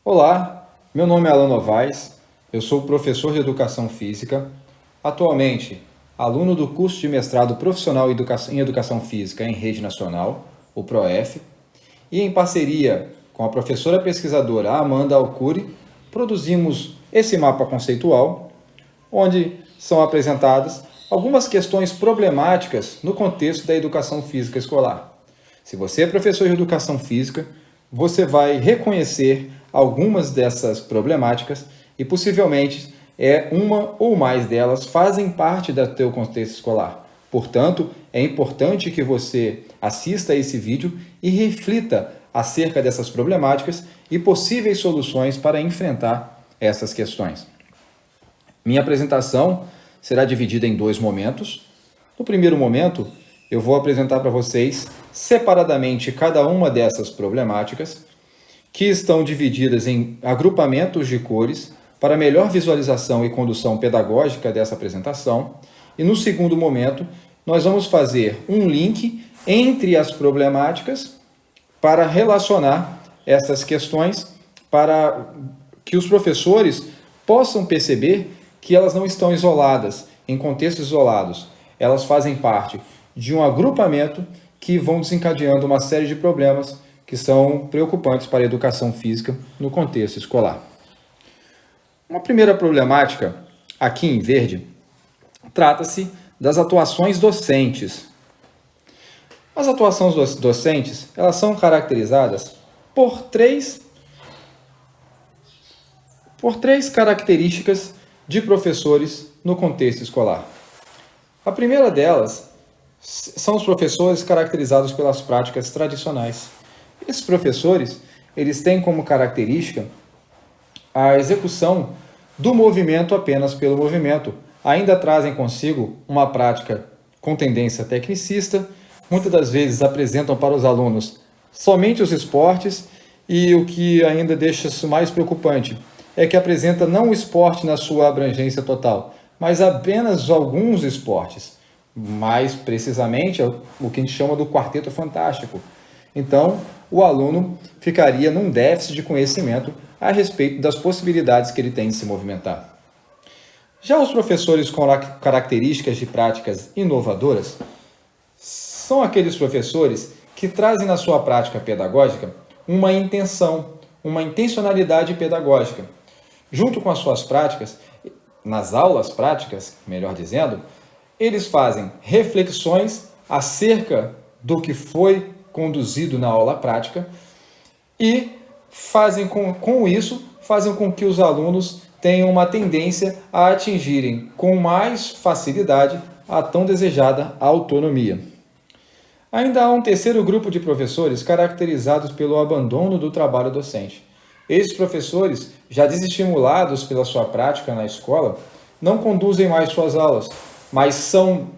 Olá, meu nome é Alan Novaes, eu sou professor de Educação Física, atualmente aluno do curso de mestrado profissional em Educação Física em Rede Nacional, o PROEF, e em parceria com a professora pesquisadora Amanda Alcuri, produzimos esse mapa conceitual, onde são apresentadas algumas questões problemáticas no contexto da educação física escolar. Se você é professor de Educação Física, você vai reconhecer algumas dessas problemáticas e possivelmente uma ou mais delas fazem parte do teu contexto escolar. Portanto, é importante que você assista a esse vídeo e reflita acerca dessas problemáticas e possíveis soluções para enfrentar essas questões. Minha apresentação será dividida em dois momentos. No primeiro momento, eu vou apresentar para vocês separadamente cada uma dessas problemáticas, que estão divididas em agrupamentos de cores para melhor visualização e condução pedagógica dessa apresentação. E no segundo momento, nós vamos fazer um link entre as problemáticas para relacionar essas questões, para que os professores possam perceber que elas não estão isoladas, em contextos isolados. Elas fazem parte de um agrupamento que vão desencadeando uma série de problemas que são preocupantes para a educação física no contexto escolar. Uma primeira problemática, aqui em verde, trata-se das atuações docentes. As atuações docentes, elas são caracterizadas por três características de professores no contexto escolar. A primeira delas são os professores caracterizados pelas práticas tradicionais. Esses professores, eles têm como característica a execução do movimento apenas pelo movimento. Ainda trazem consigo uma prática com tendência tecnicista, muitas das vezes apresentam para os alunos somente os esportes e o que ainda deixa isso mais preocupante é que apresenta não o esporte na sua abrangência total, mas apenas alguns esportes. Mais precisamente, o que a gente chama do quarteto fantástico. Então, o aluno ficaria num déficit de conhecimento a respeito das possibilidades que ele tem de se movimentar. Já os professores com características de práticas inovadoras são aqueles professores que trazem na sua prática pedagógica uma intencionalidade pedagógica. Junto com as suas práticas, nas aulas práticas, melhor dizendo, eles fazem reflexões acerca do que foi conduzido na aula prática e fazem com que os alunos tenham uma tendência a atingirem com mais facilidade a tão desejada autonomia. Ainda há um terceiro grupo de professores caracterizados pelo abandono do trabalho docente. Esses professores, já desestimulados pela sua prática na escola, não conduzem mais suas aulas, mas são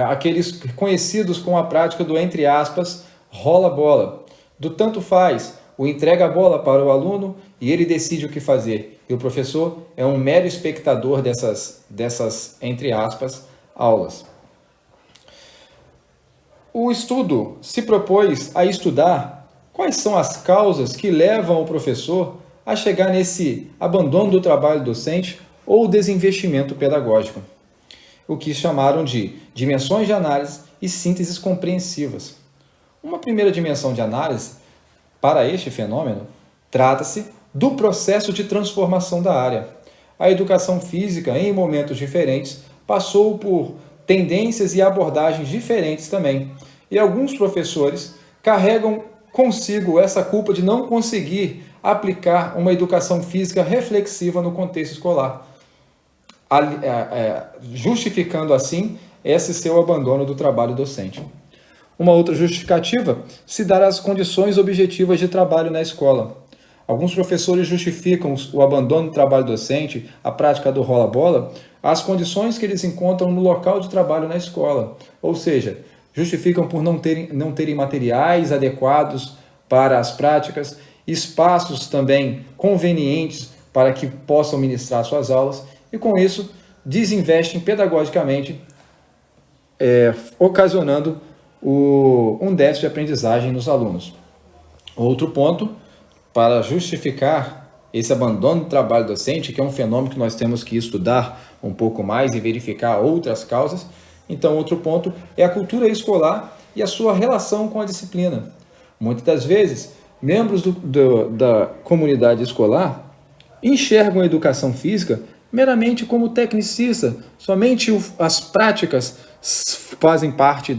aqueles conhecidos com a prática do, entre aspas, rola-bola, do tanto faz, o entrega a bola para o aluno e ele decide o que fazer. E o professor é um mero espectador dessas entre aspas, aulas. O estudo se propôs a estudar quais são as causas que levam o professor a chegar nesse abandono do trabalho docente ou desinvestimento pedagógico, o que chamaram de dimensões de análise e sínteses compreensivas. Uma primeira dimensão de análise para este fenômeno trata-se do processo de transformação da área. A educação física, em momentos diferentes, passou por tendências e abordagens diferentes também. E alguns professores carregam consigo essa culpa de não conseguir aplicar uma educação física reflexiva no contexto escolar, justificando assim esse seu abandono do trabalho docente. Uma outra justificativa se dá às condições objetivas de trabalho na escola. Alguns professores justificam o abandono do trabalho docente, a prática do rola-bola, às condições que eles encontram no local de trabalho na escola. Ou seja, justificam por não terem materiais adequados para as práticas, espaços também convenientes para que possam ministrar suas aulas e, com isso, desinvestem pedagogicamente, ocasionando um déficit de aprendizagem nos alunos. Outro ponto para justificar esse abandono do trabalho docente, que é um fenômeno que nós temos que estudar um pouco mais e verificar outras causas. Então, outro ponto é a cultura escolar e a sua relação com a disciplina. Muitas das vezes, membros da comunidade escolar enxergam a educação física meramente como tecnicista, somente as práticas fazem parte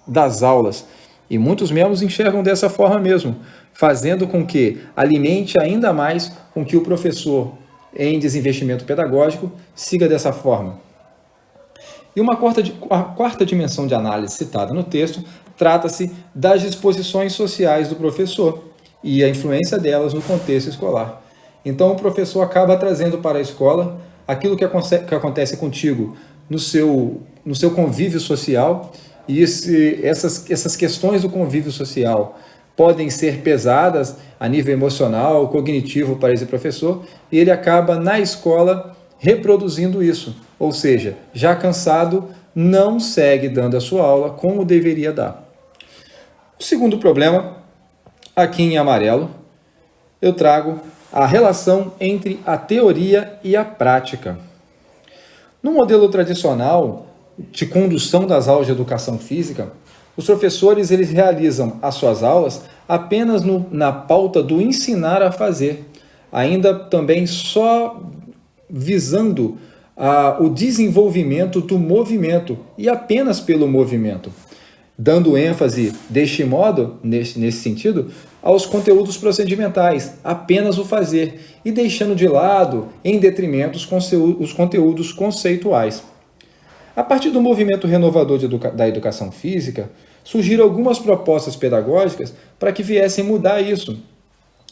das aulas. E muitos membros enxergam dessa forma mesmo, fazendo com que alimente ainda mais com que o professor, em desinvestimento pedagógico, siga dessa forma. E a quarta dimensão de análise citada no texto trata-se das disposições sociais do professor e a influência delas no contexto escolar. Então, o professor acaba trazendo para a escola aquilo que acontece contigo no seu convívio social, e essas questões do convívio social podem ser pesadas a nível emocional, cognitivo para esse professor, e ele acaba na escola reproduzindo isso, ou seja, já cansado, não segue dando a sua aula como deveria dar. O segundo problema, aqui em amarelo, eu trago a relação entre a teoria e a prática. No modelo tradicional de condução das aulas de educação física, os professores eles realizam as suas aulas apenas na pauta do ensinar a fazer, ainda também só visando o desenvolvimento do movimento e apenas pelo movimento, dando ênfase deste modo, nesse sentido, aos conteúdos procedimentais, apenas o fazer, e deixando de lado, em detrimento, os conteúdos conceituais. A partir do movimento renovador da educação física, surgiram algumas propostas pedagógicas para que viessem mudar isso.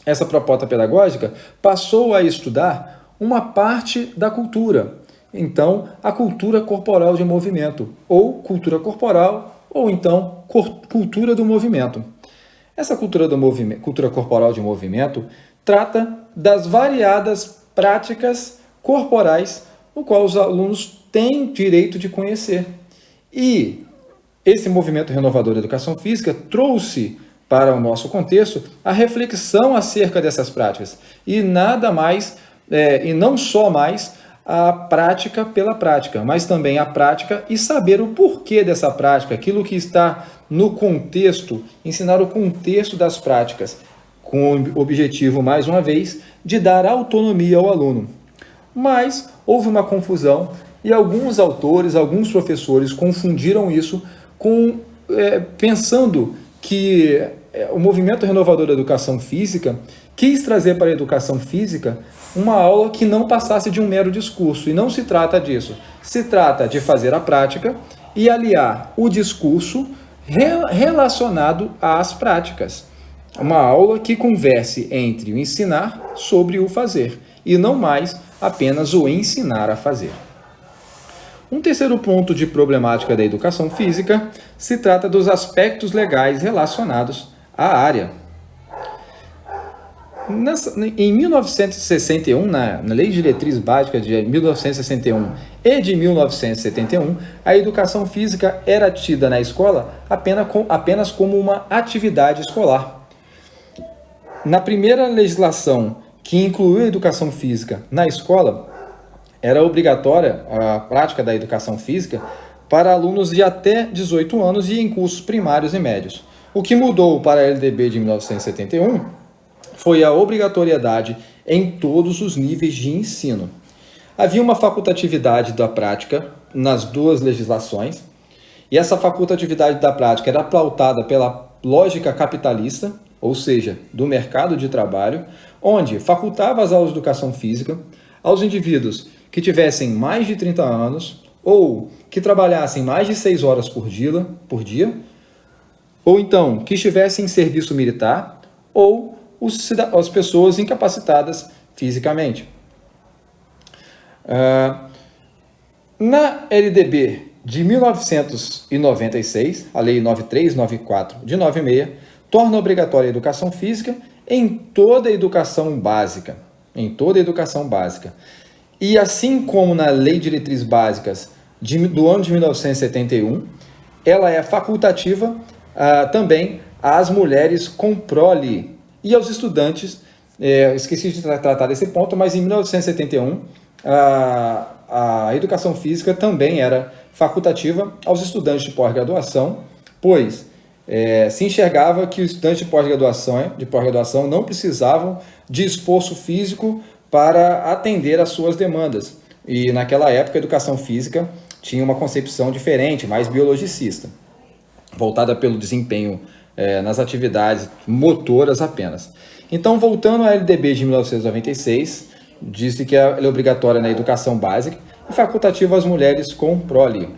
Essa proposta pedagógica passou a estudar uma parte da cultura. Então, a cultura corporal de movimento, ou cultura corporal, ou então cultura do movimento. Essa cultura corporal de movimento trata das variadas práticas corporais no qual os alunos têm direito de conhecer. E esse movimento renovador da educação física trouxe para o nosso contexto a reflexão acerca dessas práticas. E nada mais, e não só mais a prática pela prática, mas também a prática e saber o porquê dessa prática, aquilo que está no contexto, ensinar o contexto das práticas, com o objetivo, mais uma vez, de dar autonomia ao aluno. Mas houve uma confusão e alguns autores, alguns professores confundiram isso pensando que o movimento renovador da educação física quis trazer para a educação física uma aula que não passasse de um mero discurso, e não se trata disso. Se trata de fazer a prática e aliar o discurso relacionado às práticas. Uma aula que converse entre o ensinar sobre o fazer, e não mais apenas o ensinar a fazer. Um terceiro ponto de problemática da educação física se trata dos aspectos legais relacionados à área. Em 1961, na Lei de Diretriz Básica de 1961 e de 1971, a educação física era tida na escola apenas como uma atividade escolar. Na primeira legislação que incluiu a educação física na escola, era obrigatória a prática da educação física para alunos de até 18 anos e em cursos primários e médios. O que mudou para a LDB de 1971 foi a obrigatoriedade em todos os níveis de ensino. Havia uma facultatividade da prática nas duas legislações, e essa facultatividade da prática era pautada pela lógica capitalista, ou seja, do mercado de trabalho, onde facultava as aulas de educação física aos indivíduos que tivessem mais de 30 anos ou que trabalhassem mais de 6 horas por dia, ou então que estivessem em serviço militar, ou as pessoas incapacitadas fisicamente. Na LDB de 1996, a Lei 9394 de 96, torna obrigatória a educação física em toda a educação básica. E assim como na Lei de Diretrizes Básicas do ano de 1971, ela é facultativa também às mulheres com prole e aos estudantes, esqueci de tratar desse ponto, mas em 1971 a educação física também era facultativa aos estudantes de pós-graduação, pois se enxergava que os estudantes de pós-graduação não precisavam de esforço físico para atender às suas demandas. E naquela época a educação física tinha uma concepção diferente, mais biologicista, voltada pelo desempenho nas atividades motoras apenas. Então, voltando à LDB de 1996, disse que ela é obrigatória na educação básica e facultativa às mulheres com prole.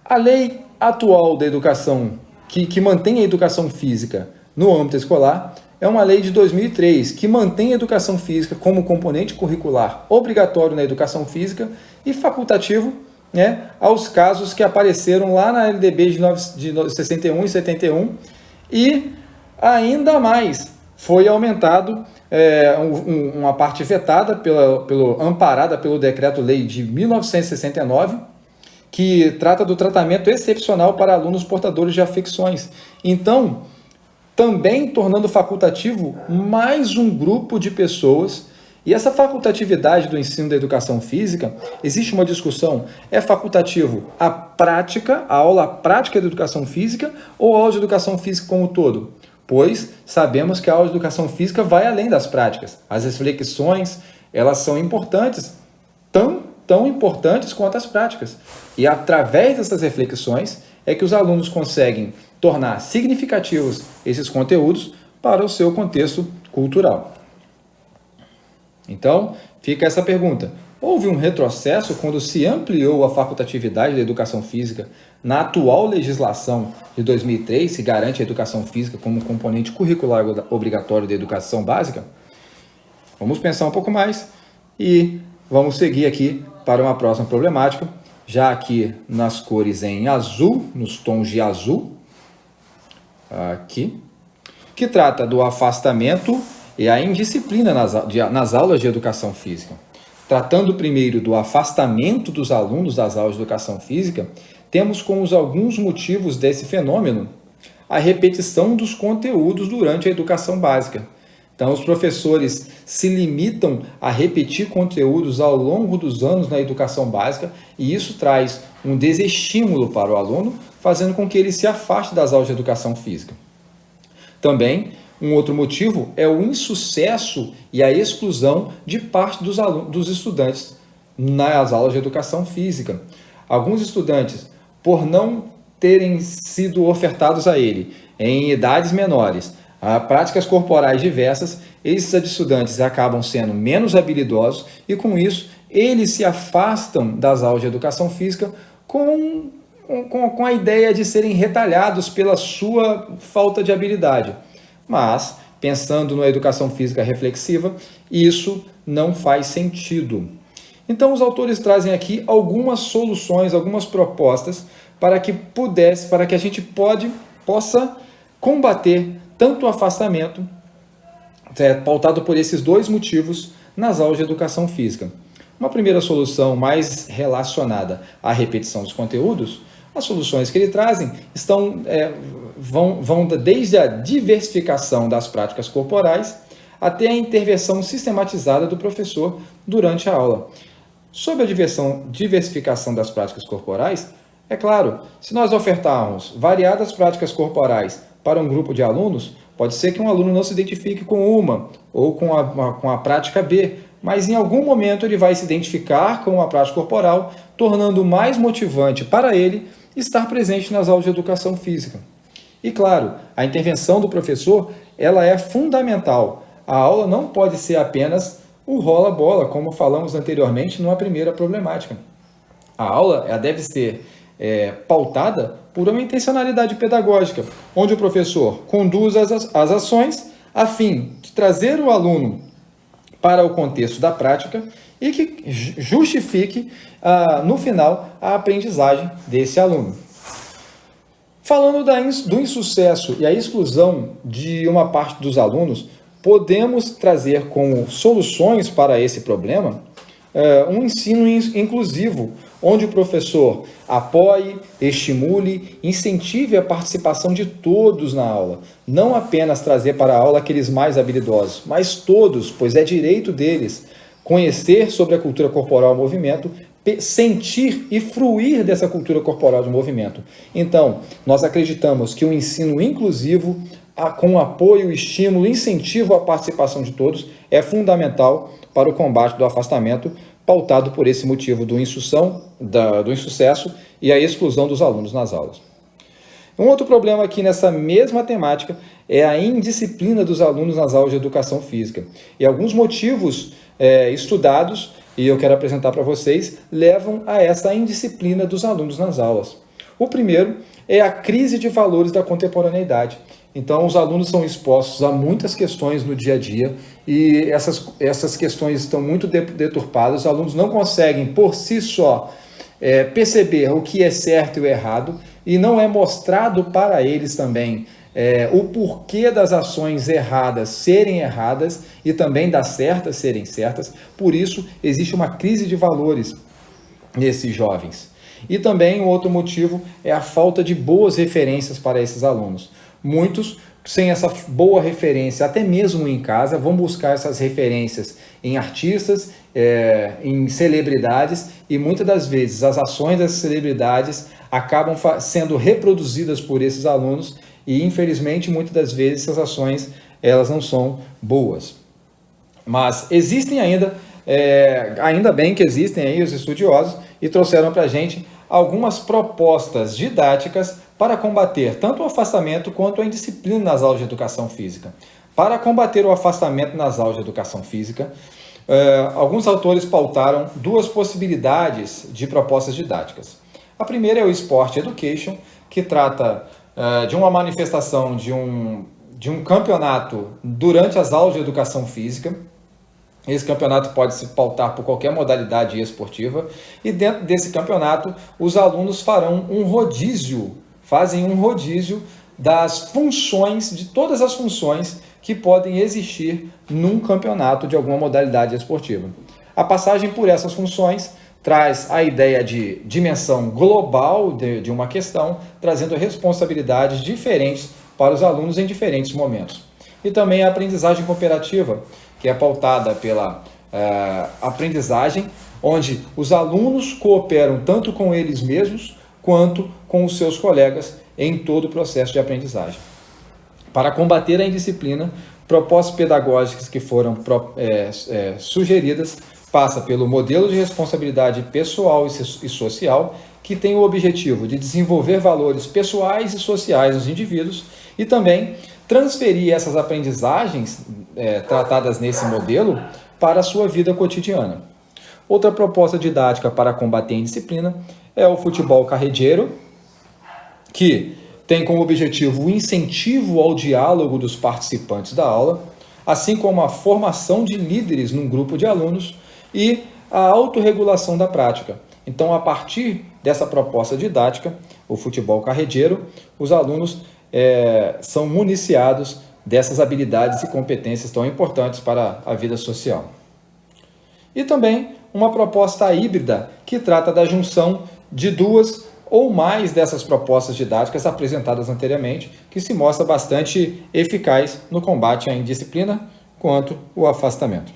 A lei atual da educação, que mantém a educação física no âmbito escolar, é uma lei de 2003, que mantém a educação física como componente curricular obrigatório na educação física e facultativo, aos casos que apareceram lá na LDB de 61 e 71, e ainda mais foi aumentado uma parte vetada, amparada pelo Decreto-Lei de 1969, que trata do tratamento excepcional para alunos portadores de afecções. Então, também tornando facultativo mais um grupo de pessoas. E essa facultatividade do ensino da educação física, existe uma discussão, é facultativo a prática, a aula prática da educação física ou a aula de educação física como um todo? Pois sabemos que a aula de educação física vai além das práticas. As reflexões, elas são importantes, tão importantes quanto as práticas. E através dessas reflexões é que os alunos conseguem tornar significativos esses conteúdos para o seu contexto cultural. Então, fica essa pergunta. Houve um retrocesso quando se ampliou a facultatividade da educação física na atual legislação de 2003, que garante a educação física como componente curricular obrigatório da educação básica? Vamos pensar um pouco mais e vamos seguir aqui para uma próxima problemática, já aqui nas cores em azul, nos tons de azul, aqui, que trata do afastamento e a indisciplina nas aulas de educação física. Tratando primeiro do afastamento dos alunos das aulas de educação física, temos como alguns motivos desse fenômeno a repetição dos conteúdos durante a educação básica. Então, os professores se limitam a repetir conteúdos ao longo dos anos na educação básica e isso traz um desestímulo para o aluno, fazendo com que ele se afaste das aulas de educação física. Também, um outro motivo é o insucesso e a exclusão de parte dos estudantes nas aulas de educação física. Alguns estudantes, por não terem sido ofertados a ele em idades menores, a práticas corporais diversas, esses estudantes acabam sendo menos habilidosos e, com isso, eles se afastam das aulas de educação física com a ideia de serem retalhados pela sua falta de habilidade. Mas, pensando na educação física reflexiva, isso não faz sentido. Então, os autores trazem aqui algumas soluções, algumas propostas para que a gente possa combater tanto o afastamento, pautado por esses dois motivos, nas aulas de educação física. Uma primeira solução mais relacionada à repetição dos conteúdos, as soluções que ele trazem vão desde a diversificação das práticas corporais até a intervenção sistematizada do professor durante a aula. Sobre a diversificação das práticas corporais, é claro, se nós ofertarmos variadas práticas corporais para um grupo de alunos, pode ser que um aluno não se identifique com uma ou com a prática B, mas em algum momento ele vai se identificar com a prática corporal, tornando mais motivante para ele estar presente nas aulas de educação física. E claro, a intervenção do professor ela é fundamental. A aula não pode ser apenas o rola-bola, como falamos anteriormente numa primeira problemática. A aula ela deve ser pautada por uma intencionalidade pedagógica, onde o professor conduz as ações a fim de trazer o aluno para o contexto da prática e que justifique, no final, a aprendizagem desse aluno. Falando do insucesso e a exclusão de uma parte dos alunos, podemos trazer como soluções para esse problema um ensino inclusivo, onde o professor apoie, estimule, incentive a participação de todos na aula. Não apenas trazer para a aula aqueles mais habilidosos, mas todos, pois é direito deles conhecer sobre a cultura corporal e movimento, sentir e fruir dessa cultura corporal de movimento. Então, nós acreditamos que o ensino inclusivo, com apoio, estímulo, incentivo à participação de todos, é fundamental para o combate do afastamento, pautado por esse motivo do insucesso e a exclusão dos alunos nas aulas. Um outro problema aqui nessa mesma temática é a indisciplina dos alunos nas aulas de educação física. E alguns motivos estudados, e eu quero apresentar para vocês, levam a essa indisciplina dos alunos nas aulas. O primeiro é a crise de valores da contemporaneidade. Então, os alunos são expostos a muitas questões no dia a dia e essas questões estão muito deturpadas. Os alunos não conseguem, por si só, perceber o que é certo e o errado, e não é mostrado para eles também o porquê das ações erradas serem erradas e também das certas serem certas. Por isso, existe uma crise de valores nesses jovens. E também um outro motivo é a falta de boas referências para esses alunos. Muitos, sem essa boa referência, até mesmo em casa, vão buscar essas referências em artistas, em celebridades, e muitas das vezes as ações dessas celebridades acabam sendo reproduzidas por esses alunos e, infelizmente, muitas das vezes essas ações elas não são boas. Mas existem ainda bem que existem aí os estudiosos e trouxeram para a gente algumas propostas didáticas para combater tanto o afastamento quanto a indisciplina nas aulas de educação física. Para combater o afastamento nas aulas de educação física, alguns autores pautaram duas possibilidades de propostas didáticas. A primeira é o Sport Education, que trata de uma manifestação de um campeonato durante as aulas de educação física. Esse campeonato pode se pautar por qualquer modalidade esportiva, e dentro desse campeonato os alunos fazem um rodízio das funções, de todas as funções que podem existir num campeonato de alguma modalidade esportiva. A passagem por essas funções traz a ideia de dimensão global de uma questão, trazendo responsabilidades diferentes para os alunos em diferentes momentos. E também a aprendizagem cooperativa, que é pautada pela aprendizagem, onde os alunos cooperam tanto com eles mesmos quanto com os seus colegas em todo o processo de aprendizagem. Para combater a indisciplina, propostas pedagógicas que foram sugeridas passa pelo modelo de responsabilidade pessoal e social, que tem o objetivo de desenvolver valores pessoais e sociais nos indivíduos e também transferir essas aprendizagens tratadas nesse modelo para a sua vida cotidiana. Outra proposta didática para combater a indisciplina é o futebol carreteiro, que tem como objetivo o incentivo ao diálogo dos participantes da aula, assim como a formação de líderes num grupo de alunos e a autorregulação da prática. Então, a partir dessa proposta didática, o futebol carreteiro, os alunos são municiados dessas habilidades e competências tão importantes para a vida social. E também uma proposta híbrida que trata da junção de duas ou mais dessas propostas didáticas apresentadas anteriormente, que se mostra bastante eficaz no combate à indisciplina quanto ao afastamento.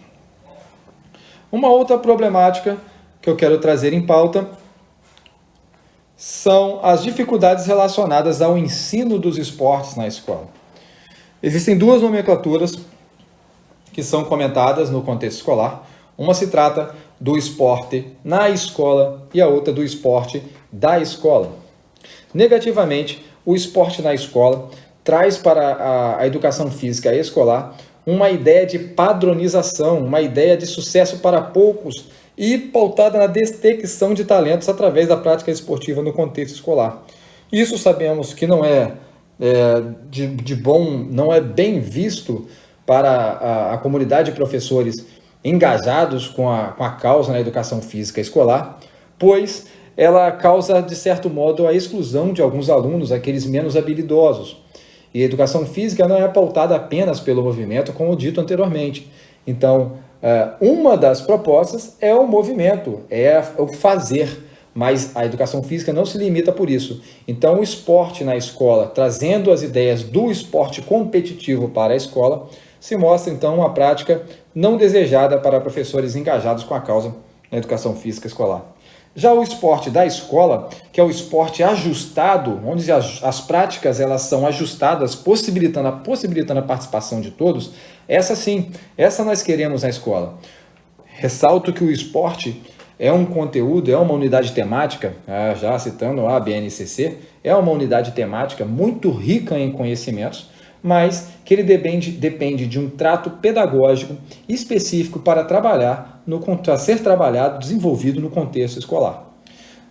Uma outra problemática que eu quero trazer em pauta são as dificuldades relacionadas ao ensino dos esportes na escola. Existem duas nomenclaturas que são comentadas no contexto escolar. Uma se trata do esporte na escola e a outra do esporte da escola. Negativamente, o esporte na escola traz para a educação física escolar uma ideia de padronização, uma ideia de sucesso para poucos e pautada na detecção de talentos através da prática esportiva no contexto escolar. Isso sabemos que não é não é bem visto para a comunidade de professores engajados com a causa na educação física escolar, pois ela causa, de certo modo, a exclusão de alguns alunos, aqueles menos habilidosos. E a educação física não é pautada apenas pelo movimento, como dito anteriormente. Então, uma das propostas é o movimento, é o fazer. Mas a educação física não se limita por isso. Então, o esporte na escola, trazendo as ideias do esporte competitivo para a escola, se mostra, então, uma prática não desejada para professores engajados com a causa na educação física escolar. Já o esporte da escola, que é o esporte ajustado, onde as práticas elas são ajustadas, possibilitando a participação de todos, essa sim, essa nós queremos na escola. Ressalto que o esporte é um conteúdo, é uma unidade temática, já citando a BNCC, é uma unidade temática muito rica em conhecimentos, mas que ele depende de um trato pedagógico específico para ser trabalhado, desenvolvido no contexto escolar.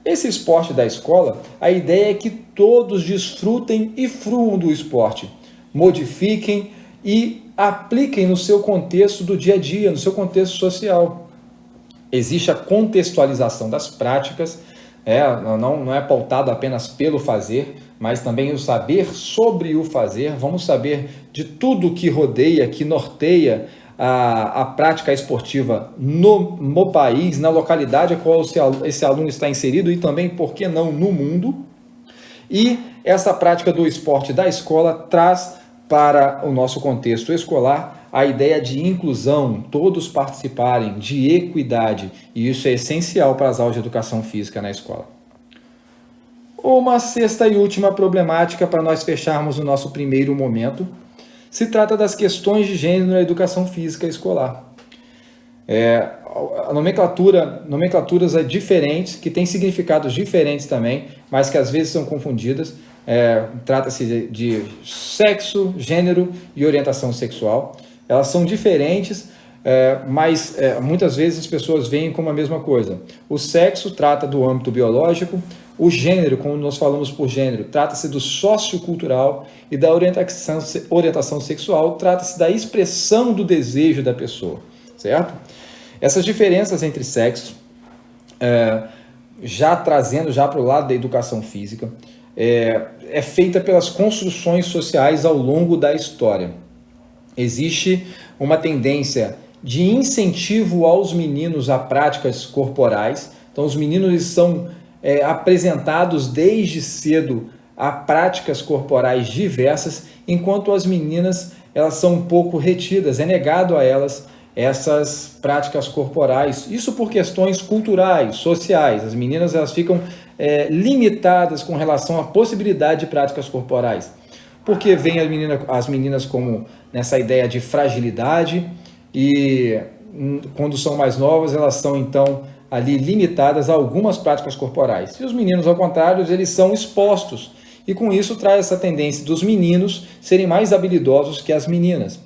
Esse esporte da escola, a ideia é que todos desfrutem e fruam do esporte, modifiquem e apliquem no seu contexto do dia a dia, no seu contexto social. Existe a contextualização das práticas, não é pautado apenas pelo fazer, mas também o saber sobre o fazer. Vamos saber de tudo que rodeia, que norteia a prática esportiva no país, na localidade a qual esse aluno está inserido e também, por que não, no mundo. E essa prática do esporte da escola traz para o nosso contexto escolar a ideia de inclusão, todos participarem, de equidade, e isso é essencial para as aulas de educação física na escola. Uma sexta e última problemática para nós fecharmos o nosso primeiro momento, se trata das questões de gênero na educação física escolar. Nomenclaturas diferentes, que têm significados diferentes também, mas que às vezes são confundidas. Trata-se de sexo, gênero e orientação sexual. Elas são diferentes, mas muitas vezes as pessoas veem como a mesma coisa. O sexo trata do âmbito biológico, o gênero, como nós falamos por gênero, trata-se do sociocultural, e da orientação sexual trata-se da expressão do desejo da pessoa, certo? Essas diferenças entre sexos, já trazendo para o lado da educação física, é feita pelas construções sociais ao longo da história. Existe uma tendência de incentivo aos meninos a práticas corporais. Então, os meninos são apresentados desde cedo a práticas corporais diversas, enquanto as meninas elas são um pouco retidas, é negado a elas essas práticas corporais. Isso por questões culturais, sociais. As meninas elas ficam limitadas com relação à possibilidade de práticas corporais. Porque vem as meninas como nessa ideia de fragilidade e quando são mais novas elas são então ali limitadas a algumas práticas corporais. E os meninos, ao contrário, eles são expostos e com isso traz essa tendência dos meninos serem mais habilidosos que as meninas.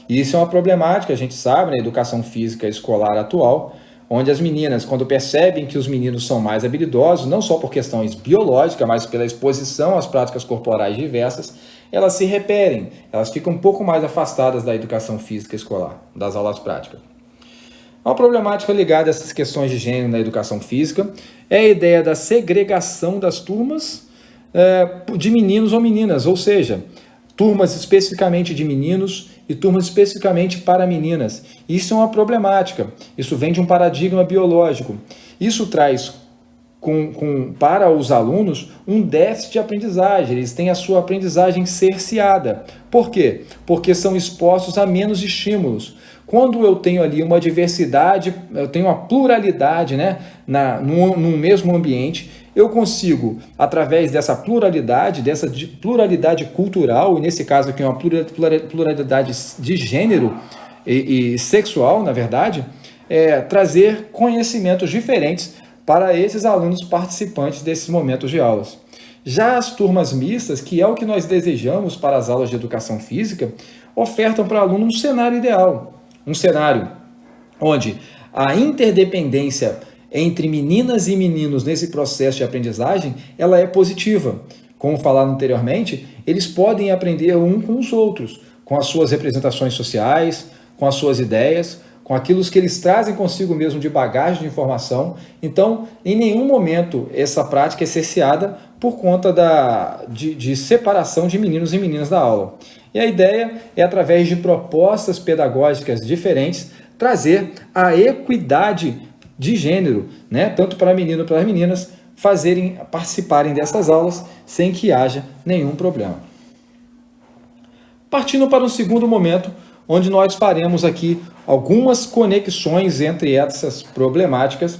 E isso é uma problemática, a gente sabe, na educação física escolar atual, onde as meninas, quando percebem que os meninos são mais habilidosos, não só por questões biológicas, mas pela exposição às práticas corporais diversas, elas se repelem, elas ficam um pouco mais afastadas da educação física escolar, das aulas práticas. Uma problemática ligada a essas questões de gênero na educação física é a ideia da segregação das turmas de meninos ou meninas, ou seja, turmas especificamente de meninos e turmas especificamente para meninas. Isso é uma problemática, isso vem de um paradigma biológico. Isso traz para os alunos um déficit de aprendizagem, eles têm a sua aprendizagem cerceada. Por quê? Porque são expostos a menos estímulos. Quando eu tenho ali uma diversidade, eu tenho uma pluralidade num mesmo ambiente, eu consigo, através dessa pluralidade cultural, e nesse caso aqui uma pluralidade de gênero e sexual, na verdade, trazer conhecimentos diferentes para esses alunos participantes desses momentos de aulas. Já as turmas mistas, que é o que nós desejamos para as aulas de educação física, ofertam para o aluno um cenário ideal. Um cenário onde a interdependência entre meninas e meninos nesse processo de aprendizagem, ela é positiva. Como falado anteriormente, eles podem aprender um com os outros, com as suas representações sociais, com as suas ideias, com aquilo que eles trazem consigo mesmo de bagagem de informação. Então, em nenhum momento essa prática é cerceada por conta de separação de meninos e meninas da aula. E a ideia é, através de propostas pedagógicas diferentes, trazer a equidade de gênero, né? Tanto para menino como para as meninas, participarem dessas aulas sem que haja nenhum problema. Partindo para um segundo momento, onde nós faremos aqui algumas conexões entre essas problemáticas.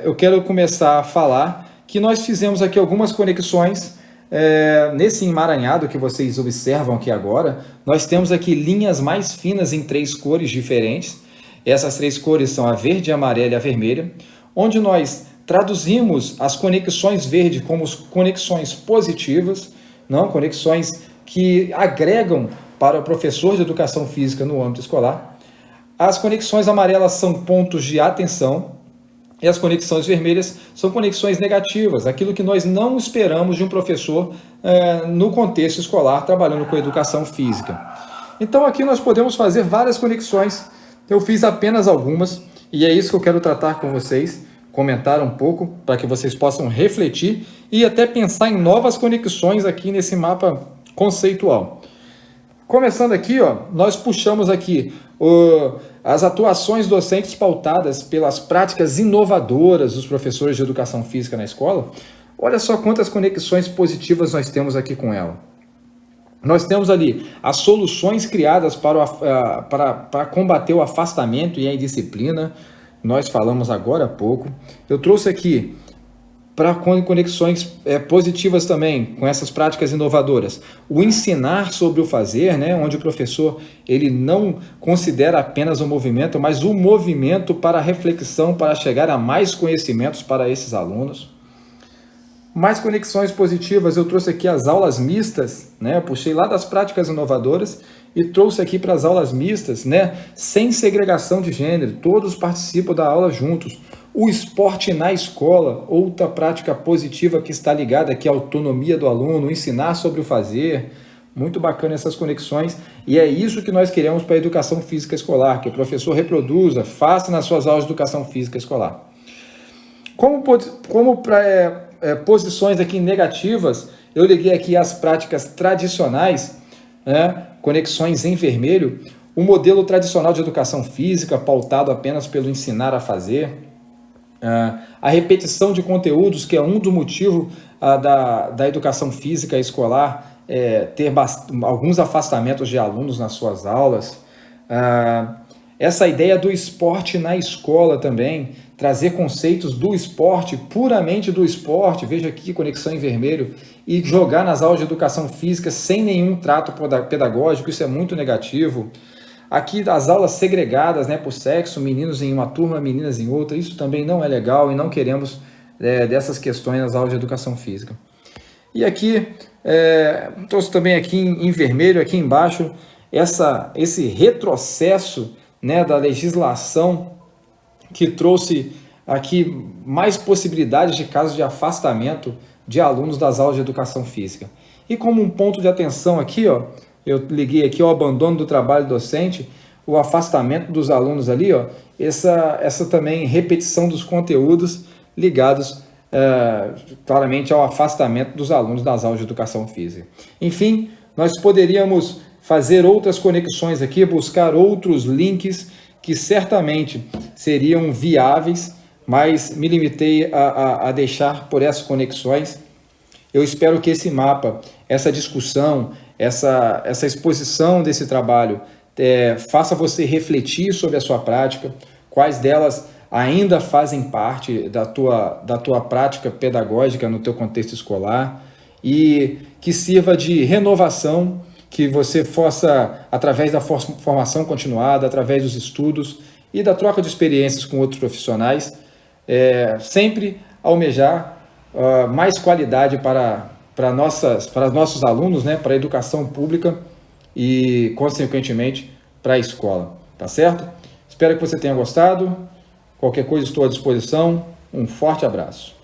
Eu quero começar a falar que nós fizemos aqui algumas conexões nesse emaranhado que vocês observam aqui agora. Nós temos aqui linhas mais finas em 3 cores diferentes. Essas 3 cores são a verde, a amarela e a vermelha, onde nós traduzimos as conexões verde como conexões positivas, não conexões que agregam para o professor de educação física no âmbito escolar. As conexões amarelas são pontos de atenção e as conexões vermelhas são conexões negativas, aquilo que nós não esperamos de um professor no contexto escolar trabalhando com educação física. Então aqui nós podemos fazer várias conexões, eu fiz apenas algumas e é isso que eu quero tratar com vocês, comentar um pouco para que vocês possam refletir e até pensar em novas conexões aqui nesse mapa conceitual. Começando aqui, nós puxamos aqui as atuações docentes pautadas pelas práticas inovadoras dos professores de educação física na escola. Olha só quantas conexões positivas nós temos aqui com ela. Nós temos ali as soluções criadas para combater o afastamento e a indisciplina. Nós falamos agora há pouco. Eu trouxe aqui para conexões positivas também com essas práticas inovadoras. O ensinar sobre o fazer, né, onde o professor ele não considera apenas o movimento, mas o movimento para a reflexão, para chegar a mais conhecimentos para esses alunos. Mais conexões positivas, eu trouxe aqui as aulas mistas, né, eu puxei lá das práticas inovadoras e trouxe aqui para as aulas mistas, né, sem segregação de gênero, todos participam da aula juntos. O esporte na escola, outra prática positiva que está ligada aqui à autonomia do aluno, ensinar sobre o fazer, muito bacana essas conexões, e é isso que nós queremos para a educação física escolar, que o professor reproduza, faça nas suas aulas de educação física escolar. Como posições aqui negativas, eu liguei aqui as práticas tradicionais, né, conexões em vermelho, o modelo tradicional de educação física, pautado apenas pelo ensinar a fazer, a repetição de conteúdos, que é um do motivo da educação física escolar ter alguns afastamentos de alunos nas suas aulas. Essa ideia do esporte na escola também, trazer conceitos do esporte, puramente do esporte, veja aqui conexão em vermelho, e jogar nas aulas de educação física sem nenhum trato pedagógico, isso é muito negativo. Aqui as aulas segregadas, né, por sexo, meninos em uma turma, meninas em outra, isso também não é legal e não queremos dessas questões nas aulas de educação física. E aqui, trouxe também aqui em vermelho, aqui embaixo, esse retrocesso, né, da legislação que trouxe aqui mais possibilidades de casos de afastamento de alunos das aulas de educação física. E como um ponto de atenção aqui, eu liguei aqui o abandono do trabalho docente, o afastamento dos alunos ali, essa também repetição dos conteúdos ligados claramente ao afastamento dos alunos das aulas de educação física. Enfim, nós poderíamos fazer outras conexões aqui, buscar outros links que certamente seriam viáveis, mas me limitei a deixar por essas conexões. Eu espero que esse mapa, essa discussão, essa exposição desse trabalho faça você refletir sobre a sua prática, quais delas ainda fazem parte da tua prática pedagógica no teu contexto escolar e que sirva de renovação, que você possa, através da formação continuada, através dos estudos e da troca de experiências com outros profissionais, sempre almejar mais qualidade para nossos alunos, né, para a educação pública e, consequentemente, para a escola. Tá certo? Espero que você tenha gostado. Qualquer coisa estou à disposição. Um forte abraço.